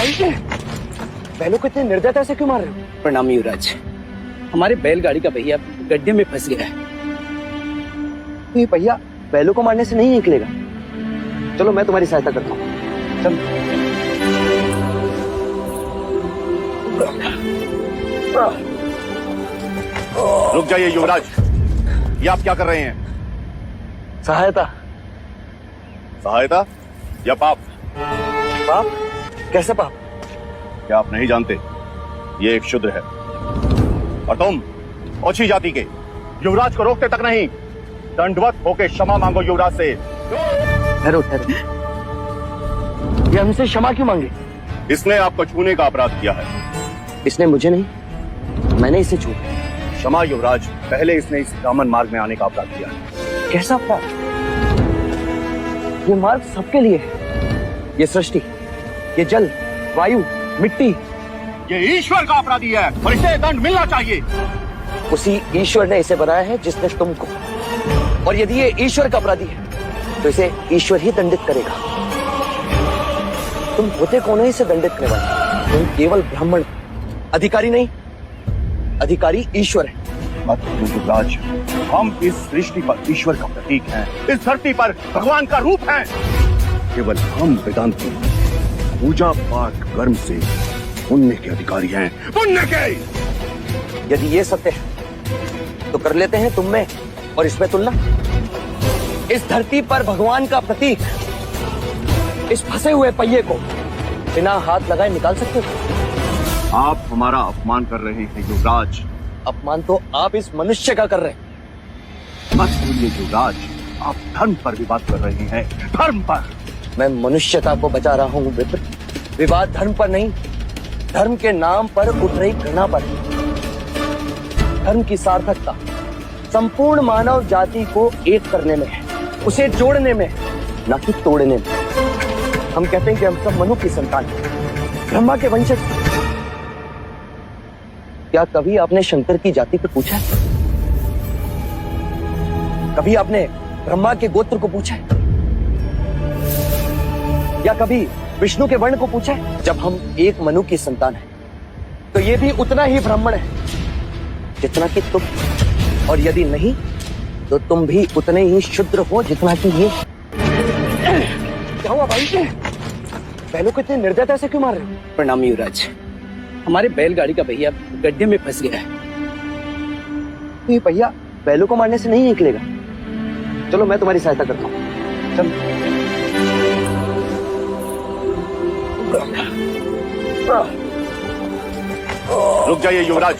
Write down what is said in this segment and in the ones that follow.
भाई, बैलों को इतने निर्दयता से क्यों मार रहे हो? प्रणाम युवराज। हमारे बैलगाड़ी का भैया गड्ढे में फंस गया है। तो ये भैया बैलों को मारने से नहीं निकलेगा। चलो मैं तुम्हारी सहायता करता हूँ। चल। रुक जाइए युवराज, ये आप क्या कर रहे हैं? सहायता। सहायता या पाप? पाप? कैसे पाप? क्या आप नहीं जानते ये एक शूद्र है और तुम ओछी जाति के युवराज को रोकते तक नहीं, दंडवत होके क्षमा मांगो युवराज से। ठहरो ठहरो, ये हमसे क्षमा क्यों मांगे? इसने आपको छूने का अपराध किया है। इसने मुझे नहीं, मैंने इसे छू। क्षमा युवराज, पहले इसने इस ब्राह्मण मार्ग में आने का अपराध किया है। कैसा अपराध? ये मार्ग सबके लिए है। ये सृष्टि, ये जल, वायु, मिट्टी, ये ईश्वर का अपराधी है और इसे दंड मिलना चाहिए। उसी ईश्वर ने इसे बनाया है जिसने तुमको, और यदि ये ईश्वर का अपराधी है तो इसे ईश्वर ही दंडित करेगा। तुम होते कौन हो इसे दंडित करने वाले? तुम केवल ब्राह्मण, अधिकारी नहीं, अधिकारी ईश्वर है। मत युवराज, हम इस सृष्टि पर ईश्वर का प्रतीक हैं, इस धरती पर भगवान का रूप हैं। केवल हम वेदांती पूजा पाठ कर्म से पुण्य के अधिकारी हैं, पुण्य के। यदि ये सत्य है तो कर लेते हैं तुम में और इसमें तुलना। इस धरती पर भगवान का प्रतीक, इस फंसे हुए पहिए को बिना हाथ लगाए निकाल सकते हो? आप हमारा अपमान कर रहे हैं युवराज। अपमान तो आप इस मनुष्य का कर रहे हैं। मत भूलिए युवराज, आप धर्म पर विवाद कर रहे हैं, धर्म पर। मैं मनुष्यता को बचा रहा हूँ विप्र। विवाद धर्म पर नहीं, धर्म के नाम पर उठ रही घृणा पर। धर्म की सार्थकता संपूर्ण मानव जाति को एक करने में है, उसे जोड़ने में, न कि तोड़ने में। हम कहते हैं कि हम सब मनु की संतान हैं, ब्रह्मा के वंशज। क्या कभी आपने शंकर की जाति पे पूछा है? कभी आपने ब्रह्मा के गोत्र को पूछा है? या कभी विष्णु के वर्ण को पूछा है? जब हम एक मनु की संतान हैं, तो ये भी उतना ही ब्राह्मण है जितना कि तुम, और यदि नहीं तो तुम भी उतने ही शूद्र हो जितना कि ये। क्या हुआ भाई? बैलों को इतने निर्दयता से क्यों मार रहे हो? प्रणाम युवराज। हमारे बैलगाड़ी का भैया गड्ढे में फंस गया है। तो ये भैया बैलों को मारने से नहीं निकलेगा। चलो मैं तुम्हारी सहायता करता हूँ। चल। रुक जाइए युवराज,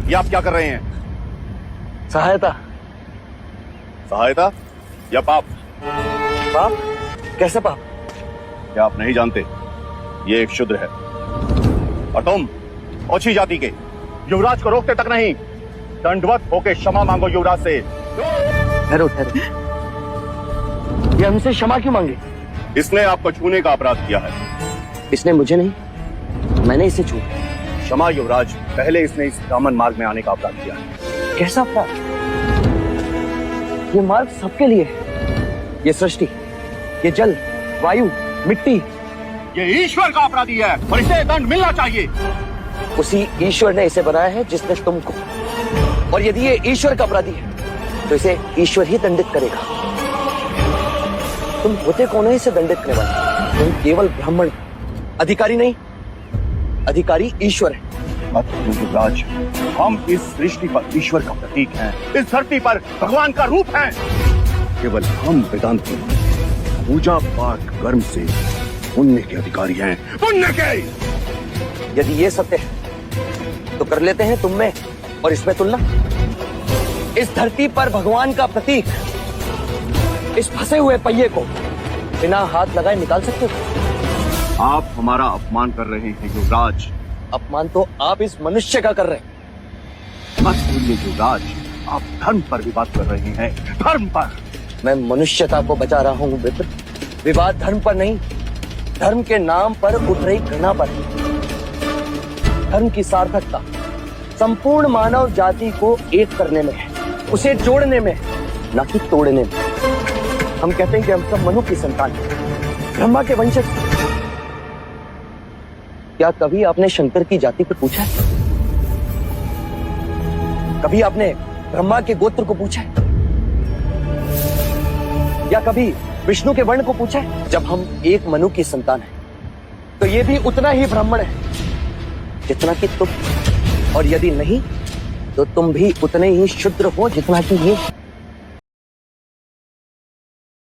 ये आप क्या कर रहे हैं? सहायता। सहायता या पाप? पाप? कैसे पाप? क्या आप नहीं जानते ये एक शूद्र है और तुम ओछी जाति के युवराज को रोकते तक नहीं, दंडवत होके क्षमा मांगो युवराज से। ठहरो ठहरो, ये हमसे क्षमा क्यों मांगे? इसने आपको छूने का अपराध किया है। इसने मुझे नहीं, मैंने इसे छू। क्षमा युवराज, पहले इसने इस ब्राह्मण मार्ग में आने का अपराध किया है। कैसा अपराध? ये मार्ग सबके लिए है। ये सृष्टि, ये जल, वायु, मिट्टी, ये ईश्वर का अपराधी है और इसे दंड मिलना चाहिए। उसी ईश्वर ने इसे बनाया है जिसने तुमको, और यदि ये ईश्वर का अपराधी है तो इसे ईश्वर ही दंडित करेगा। तुम होते कौन हो इसे दंडित करने वाले? तुम केवल ब्राह्मण, अधिकारी नहीं, अधिकारी ईश्वर है। मत युवराज, हम इस सृष्टि पर ईश्वर का प्रतीक हैं, इस धरती पर भगवान का रूप हैं। केवल हम वेदांती पूजा पाठ कर्म से पुण्य के अधिकारी हैं, पुण्य के। यदि ये सत्य है तो कर लेते हैं तुम में और इसमें तुलना। इस धरती पर भगवान का प्रतीक, इस फंसे हुए पहिए को बिना हाथ लगाए निकाल सकते हो? आप हमारा अपमान कर रहे हैं युवराज। अपमान तो आप इस मनुष्य का कर रहे हैं। मत भूलिए युवराज, आप धर्म पर विवाद कर रहे हैं, धर्म पर। मैं मनुष्यता को बचा रहा हूँ विप्र। विवाद धर्म पर नहीं, धर्म के नाम पर उठ रही घृणा पर। धर्म की सार्थकता संपूर्ण मानव जाति को एक करने में है, उसे जोड़ने में, न कि तोड़ने में। हम कहते हैं कि हम सब मनु की संतान हैं, ब्रह्मा के वंशज। क्या कभी आपने शंकर की जाति को पूछा है? कभी आपने ब्रह्मा के गोत्र को पूछा है? या कभी विष्णु के वर्ण को पूछा है? जब हम एक मनु की संतान हैं, तो ये भी उतना ही ब्राह्मण है जितना कि तुम, और यदि नहीं तो तुम भी उतने ही शूद्र हो जितना कि ये।